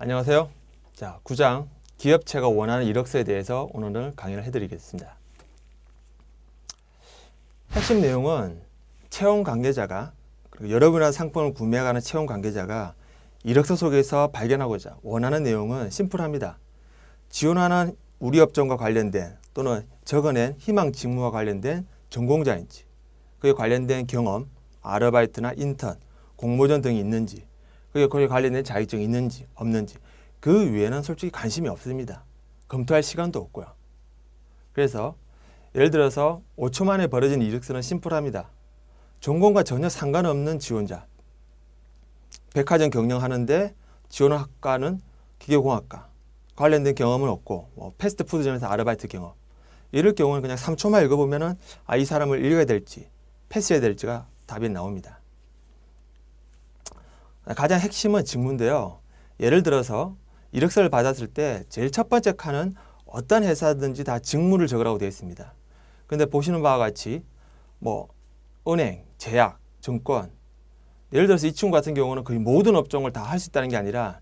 안녕하세요. 자, 9장 기업체가 원하는 이력서에 대해서 오늘은 강의를 해드리겠습니다. 핵심 내용은 채용 관계자가 그리고 여러분의 상품을 구매하는 채용 관계자가 이력서 속에서 발견하고자 원하는 내용은 심플합니다. 지원하는 우리 업종과 관련된 또는 적어낸 희망 직무와 관련된 전공자인지 그에 관련된 경험, 아르바이트나 인턴, 공모전 등이 있는지 그에 관련된 자격증이 있는지 없는지 그 외에는 솔직히 관심이 없습니다. 검토할 시간도 없고요. 그래서 예를 들어서 5초 만에 벌어진 이력서는 심플합니다. 전공과 전혀 상관없는 지원자, 백화점 경영하는데 지원한 학과는 기계공학과, 관련된 경험은 없고 패스트푸드점에서 아르바이트 경험, 이럴 경우는 그냥 3초만 읽어보면 이 사람을 읽어야 될지 패스해야 될지가 답이 나옵니다. 가장 핵심은 직무인데요. 예를 들어서 이력서를 받았을 때 제일 첫 번째 칸은 어떤 회사든지 다 직무를 적으라고 되어 있습니다. 근데 보시는 바와 같이 은행, 제약, 증권, 예를 들어서 이 친구 같은 경우는 거의 모든 업종을 다 할 수 있다는 게 아니라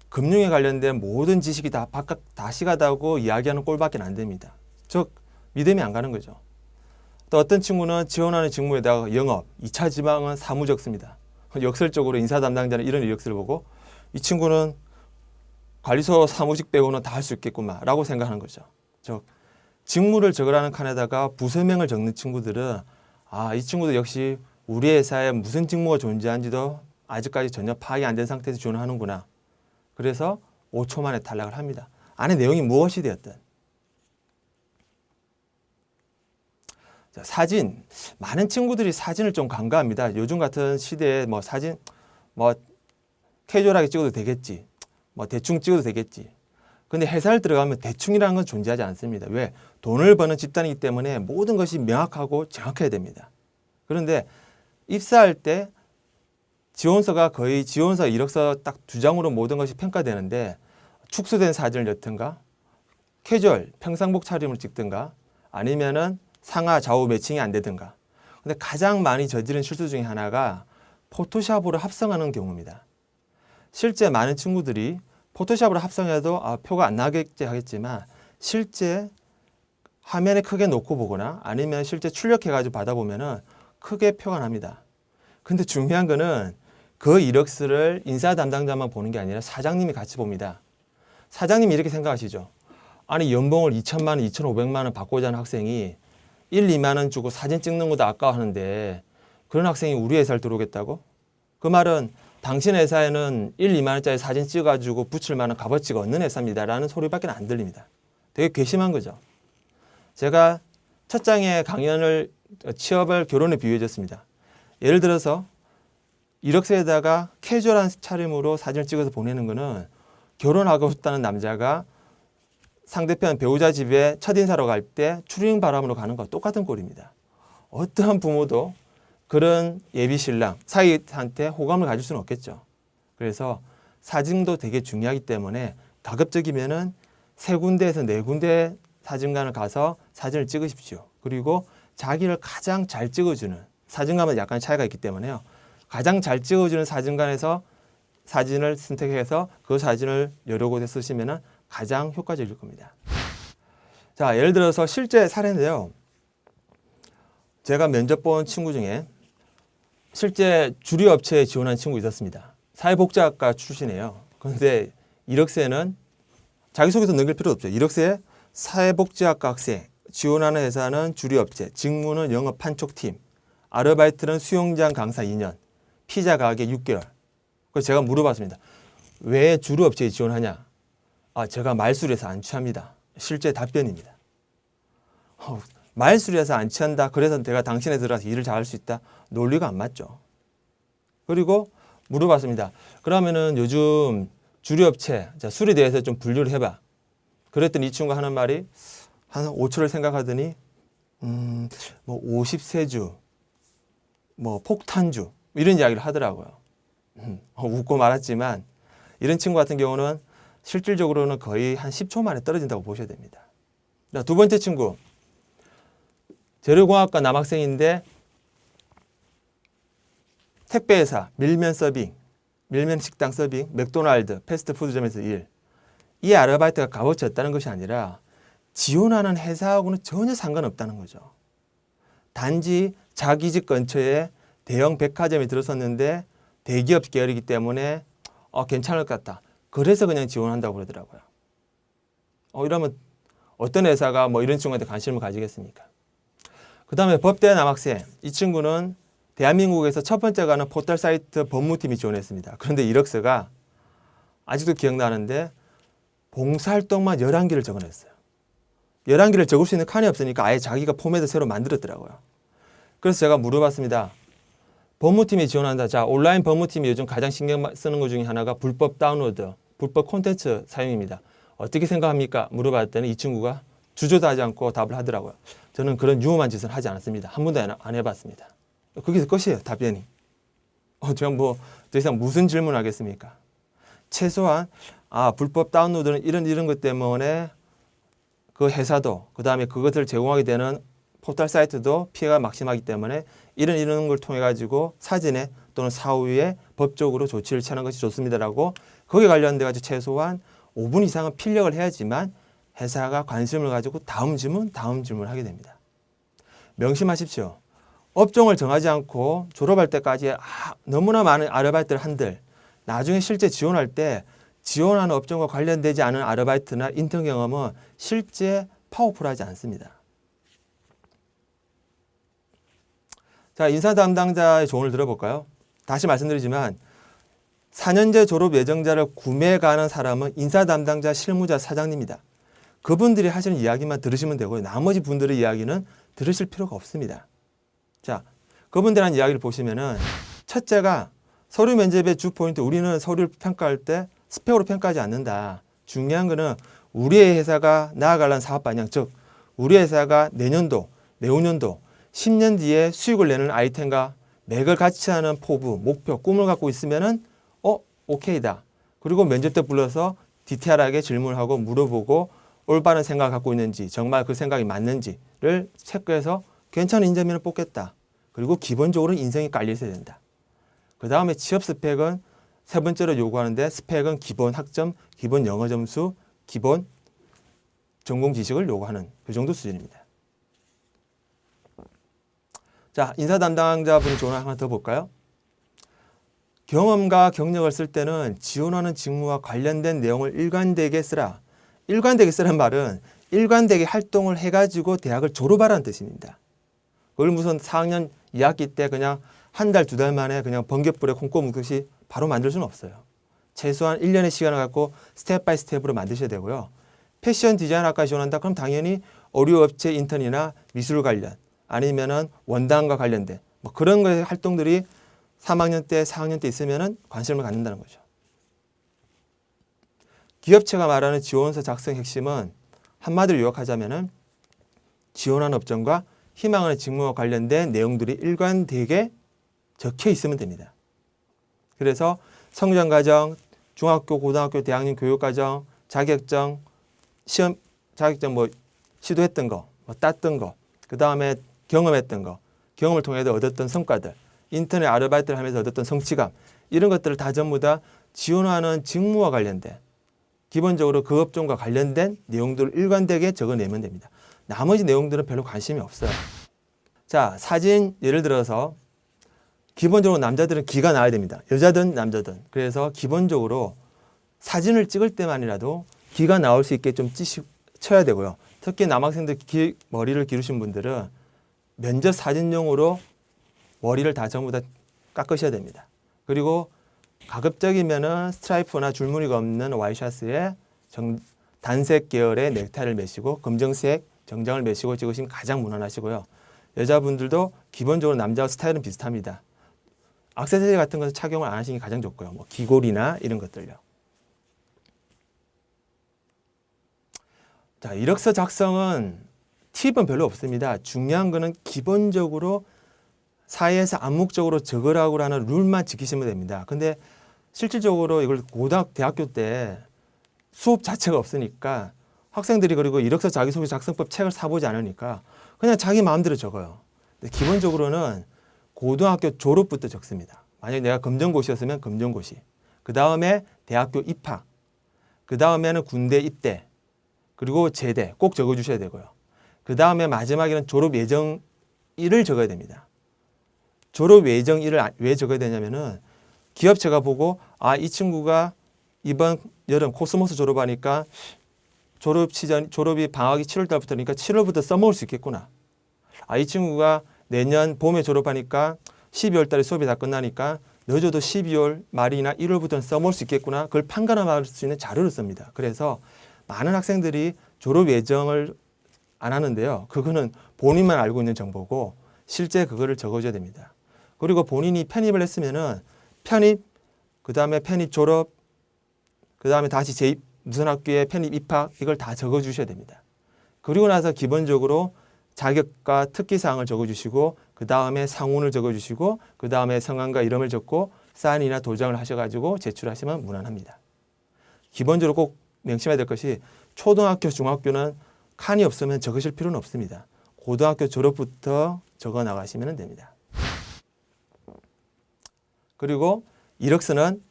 금융에 관련된 모든 지식이 다 바깥 다 시가다고 이야기하는 꼴밖에 안 됩니다. 즉 믿음이 안 가는 거죠. 또 어떤 친구는 지원하는 직무에다가 영업, 2차 지방은 사무 적습니다. 역설적으로 인사 담당자는 이런 이력서를 보고 이 친구는 관리소 사무직 빼고는 다 할 수 있겠구만 라고 생각하는 거죠. 즉 직무를 적으라는 칸에다가 부서명을 적는 친구들은 이 친구도 역시 우리 회사에 무슨 직무가 존재하는지도 아직까지 전혀 파악이 안 된 상태에서 지원하는구나. 그래서 5초 만에 탈락을 합니다. 안에 내용이 무엇이 되었든. 자, 사진. 많은 친구들이 사진을 좀 간과합니다. 요즘 같은 시대에 사진 캐주얼하게 찍어도 되겠지. 대충 찍어도 되겠지. 근데 회사를 들어가면 대충이라는 건 존재하지 않습니다. 왜? 돈을 버는 집단이기 때문에 모든 것이 명확하고 정확해야 됩니다. 그런데 입사할 때 지원서가 거의 지원서 이력서 딱 2장으로 모든 것이 평가되는데 축소된 사진을 넣든가 캐주얼 평상복 차림을 찍든가 아니면은 상하 좌우 매칭이 안 되든가. 근데 가장 많이 저지른 실수 중에 하나가 포토샵으로 합성하는 경우입니다. 실제 많은 친구들이 포토샵으로 합성해도 표가 안 나겠지 하겠지만 실제 화면에 크게 놓고 보거나 아니면 실제 출력해가지고 받아보면은 크게 표가 납니다. 근데 중요한 거는 그 이력서를 인사 담당자만 보는 게 아니라 사장님이 같이 봅니다. 사장님이 이렇게 생각하시죠. 아니 연봉을 2천만 원, 2,500만 원 받고자 하는 학생이 1, 2만 원 주고 사진 찍는 것도 아까워하는데 그런 학생이 우리 회사를 들어오겠다고? 그 말은 당신 회사에는 1, 2만 원짜리 사진 찍어가지고 붙일 만한 값어치가 없는 회사입니다 라는 소리밖에 안 들립니다. 되게 괘씸한 거죠. 제가 첫 장에 취업을 결혼에 비유해 줬습니다. 예를 들어서 이력서에다가 캐주얼한 차림으로 사진을 찍어서 보내는 거는 결혼하고 싶다는 남자가 상대편 배우자 집에 첫인사로 갈 때 추리닝 바람으로 가는 거와 똑같은 꼴입니다. 어떠한 부모도 그런 예비 신랑, 사위한테 호감을 가질 수는 없겠죠. 그래서 사진도 되게 중요하기 때문에 가급적이면은 3군데에서 4군데 사진관을 가서 사진을 찍으십시오. 그리고 자기를 가장 잘 찍어주는 사진관마다 약간 차이가 있기 때문에요. 가장 잘 찍어주는 사진관에서 사진을 선택해서 그 사진을 여러 곳에 쓰시면 가장 효과적일 겁니다. 자, 예를 들어서 실제 사례인데요. 제가 면접 본 친구 중에 실제 주류업체에 지원한 친구 있었습니다. 사회복지학과 출신이에요. 그런데 이력서에는 자기소개서 넘길 필요 없죠. 이력서에 사회복지학과 학생, 지원하는 회사는 주류업체, 직무는 영업 판촉팀, 아르바이트는 수영장 강사 2년, 피자 가게 6개월. 그래서 제가 물어봤습니다. 왜 주류업체에 지원하냐? 제가 말술에서 안 취합니다. 실제 답변입니다. 말술에서 안 취한다. 그래서 내가 당신에 들어가서 일을 잘할 수 있다. 논리가 안 맞죠. 그리고 물어봤습니다. 그러면은 요즘 주류업체 술에 대해서 좀 분류를 해봐. 그랬더니 이 친구가 하는 말이 한 5초를 생각하더니 50세주, 폭탄주 이런 이야기를 하더라고요. 웃고 말았지만 이런 친구 같은 경우는 실질적으로는 거의 한 10초 만에 떨어진다고 보셔야 됩니다. 두 번째 친구. 재료공학과 남학생인데 택배회사, 밀면 서빙, 밀면 식당 서빙, 맥도날드, 패스트푸드점에서 일. 이 아르바이트가 값어치 없다는 것이 아니라 지원하는 회사하고는 전혀 상관없다는 거죠. 단지 자기 집 근처에 대형 백화점이 들어섰는데 대기업 계열이기 때문에 괜찮을 것 같다. 그래서 그냥 지원한다고 그러더라고요. 이러면 어떤 회사가 뭐 이런 친구한테 관심을 가지겠습니까? 그 다음에 법대 남학생. 이 친구는 대한민국에서 첫 번째 가는 포털 사이트 법무팀이 지원했습니다. 그런데 이력서가 아직도 기억나는데 봉사활동만 11개를 적어냈어요. 11개를 적을 수 있는 칸이 없으니까 아예 자기가 포맷을 새로 만들었더라고요. 그래서 제가 물어봤습니다. 법무팀이 지원한다. 자, 온라인 법무팀이 요즘 가장 신경 쓰는 것 중에 하나가 불법 다운로드, 불법 콘텐츠 사용입니다. 어떻게 생각합니까? 물어봤더니 이 친구가 주저도 하지 않고 답을 하더라고요. 저는 그런 유험한 짓을 하지 않았습니다. 한 번도 안 해봤습니다. 거기서 끝이에요. 답변이. 제가 뭐 더 이상 무슨 질문을 하겠습니까? 최소한 불법 다운로드는 이런 것 때문에 그 회사도 그다음에 그것을 제공하게 되는 포털 사이트도 피해가 막심하기 때문에 이런 걸 통해 가지고 사전에 또는 사후에 법적으로 조치를 취하는 것이 좋습니다라고 거기에 관련돼 가지고 최소한 5분 이상은 필력을 해야지만 회사가 관심을 가지고 다음 질문을 하게 됩니다. 명심하십시오. 업종을 정하지 않고 졸업할 때까지 너무나 많은 아르바이트를 한들 나중에 실제 지원할 때 지원하는 업종과 관련되지 않은 아르바이트나 인턴 경험은 실제 파워풀하지 않습니다. 자, 인사 담당자의 조언을 들어볼까요? 다시 말씀드리지만 4년제 졸업 예정자를 구매해 가는 사람은 인사 담당자, 실무자, 사장님입니다. 그분들이 하시는 이야기만 들으시면 되고요. 나머지 분들의 이야기는 들으실 필요가 없습니다. 자, 그분들한 이야기를 보시면은 첫째가 서류 면접의 주 포인트, 우리는 서류를 평가할 때 스펙으로 평가하지 않는다. 중요한 거는 우리의 회사가 나아가려는 사업 방향, 즉 우리 회사가 내년도, 내후년도 10년 뒤에 수익을 내는 아이템과 맥을 같이 하는 포부, 목표, 꿈을 갖고 있으면은 오케이다. 그리고 면접 때 불러서 디테일하게 질문하고 물어보고 올바른 생각을 갖고 있는지, 정말 그 생각이 맞는지를 체크해서 괜찮은 인재면을 뽑겠다. 그리고 기본적으로 인성이 깔려 있어야 된다. 그 다음에 취업 스펙은 세 번째로 요구하는데 스펙은 기본 학점, 기본 영어 점수, 기본 전공 지식을 요구하는 그 정도 수준입니다. 자, 인사 담당자분이 조언을 하나 더 볼까요? 경험과 경력을 쓸 때는 지원하는 직무와 관련된 내용을 일관되게 쓰라. 일관되게 쓰란 말은 일관되게 활동을 해가지고 대학을 졸업하라는 뜻입니다. 그걸 무슨 4학년 2학기 때 그냥 한 달, 두 달 만에 그냥 번갯불에 콩고 묵듯이 바로 만들 수는 없어요. 최소한 1년의 시간을 갖고 스텝 바이 스텝으로 만드셔야 되고요. 패션 디자인학과 지원한다? 그럼 당연히 어류업체 인턴이나 미술 관련 아니면은 원단과 관련된 뭐 그런 거의 활동들이 3학년 때, 4학년 때 있으면은 관심을 갖는다는 거죠. 기업체가 말하는 지원서 작성 핵심은 한마디로 요약하자면은 지원하는 업종과 희망하는 직무와 관련된 내용들이 일관되게 적혀 있으면 됩니다. 그래서 성장과정, 중학교, 고등학교, 대학년 교육과정, 자격증, 시험, 자격증 뭐 시도했던 거, 뭐 땄던 거, 그 다음에 경험했던 거, 경험을 통해 얻었던 성과들, 인터넷 아르바이트를 하면서 얻었던 성취감, 이런 것들을 다 전부 다 지원하는 직무와 관련된 기본적으로 그 업종과 관련된 내용들을 일관되게 적어내면 됩니다. 나머지 내용들은 별로 관심이 없어요. 자, 사진 예를 들어서 기본적으로 남자들은 기가 나야 됩니다. 여자든 남자든. 그래서 기본적으로 사진을 찍을 때만이라도 기가 나올 수 있게 좀 쳐야 되고요. 특히 남학생들 머리를 기르신 분들은 면접 사진용으로 머리를 다 전부 다 깎으셔야 됩니다. 그리고 가급적이면은 스트라이프나 줄무늬가 없는 와이셔츠에 단색 계열의 넥타이를 매시고 검정색 정장을 매시고 찍으시면 가장 무난하시고요. 여자분들도 기본적으로 남자와 스타일은 비슷합니다. 액세서리 같은 것을 착용을 안 하시는 게 가장 좋고요. 뭐 귀걸이나 이런 것들요. 자, 이력서 작성은 팁은 별로 없습니다. 중요한 거는 기본적으로 사회에서 암묵적으로 적으라고 하는 룰만 지키시면 됩니다. 근데 실질적으로 이걸 대학교 때 수업 자체가 없으니까 학생들이 그리고 이력서 자기소개 작성법 책을 사보지 않으니까 그냥 자기 마음대로 적어요. 근데 기본적으로는 고등학교 졸업부터 적습니다. 만약에 내가 검정고시였으면 검정고시, 그 다음에 대학교 입학, 그 다음에는 군대 입대, 그리고 제대 꼭 적어주셔야 되고요. 그 다음에 마지막에는 졸업 예정일을 적어야 됩니다. 졸업 예정일을 왜 적어야 되냐면은 기업체가 보고 이 친구가 이번 여름 코스모스 졸업하니까 졸업이 방학이 7월 달부터니까 7월부터 써먹을 수 있겠구나. 이 친구가 내년 봄에 졸업하니까 12월 달에 수업이 다 끝나니까 늦어도 12월 말이나 1월부터는 써먹을 수 있겠구나. 그걸 판단할 수 있는 자료를 씁니다. 그래서 많은 학생들이 졸업 예정을 안 하는데요. 그거는 본인만 알고 있는 정보고 실제 그거를 적어줘야 됩니다. 그리고 본인이 편입을 했으면은 편입, 그 다음에 편입 졸업, 그 다음에 다시 재입, 무슨 학교에 편입 입학 이걸 다 적어주셔야 됩니다. 그리고 나서 기본적으로 자격과 특기사항을 적어주시고 그 다음에 상훈을 적어주시고 그 다음에 성함과 이름을 적고 사인이나 도장을 하셔가지고 제출하시면 무난합니다. 기본적으로 꼭 명심해야 될 것이 초등학교, 중학교는 칸이 없으면 적으실 필요는 없습니다. 고등학교 졸업부터 적어 나가시면 됩니다. 그리고 이력서는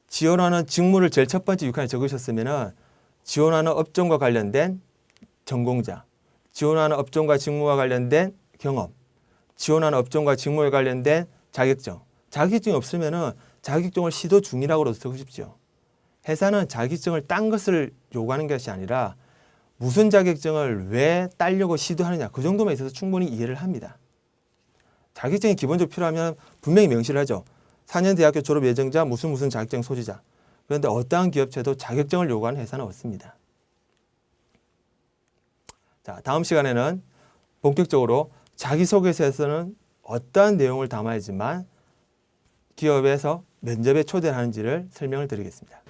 지원하는 직무를 제일 첫 번째 6칸에 적으셨으면 지원하는 업종과 관련된 전공자, 지원하는 업종과 직무와 관련된 경험, 지원하는 업종과 직무에 관련된 자격증. 자격증이 없으면 자격증을 시도 중이라고 적으십시오. 회사는 자격증을 딴 것을 요구하는 것이 아니라 무슨 자격증을 왜 따려고 시도하느냐 그 정도만 있어서 충분히 이해를 합니다. 자격증이 기본적으로 필요하면 분명히 명시를 하죠. 4년 대학교 졸업 예정자 무슨 자격증 소지자. 그런데 어떠한 기업체도 자격증을 요구하는 회사는 없습니다. 자, 다음 시간에는 본격적으로 자기소개서에서는 어떠한 내용을 담아야지만 기업에서 면접에 초대하는지를 설명을 드리겠습니다.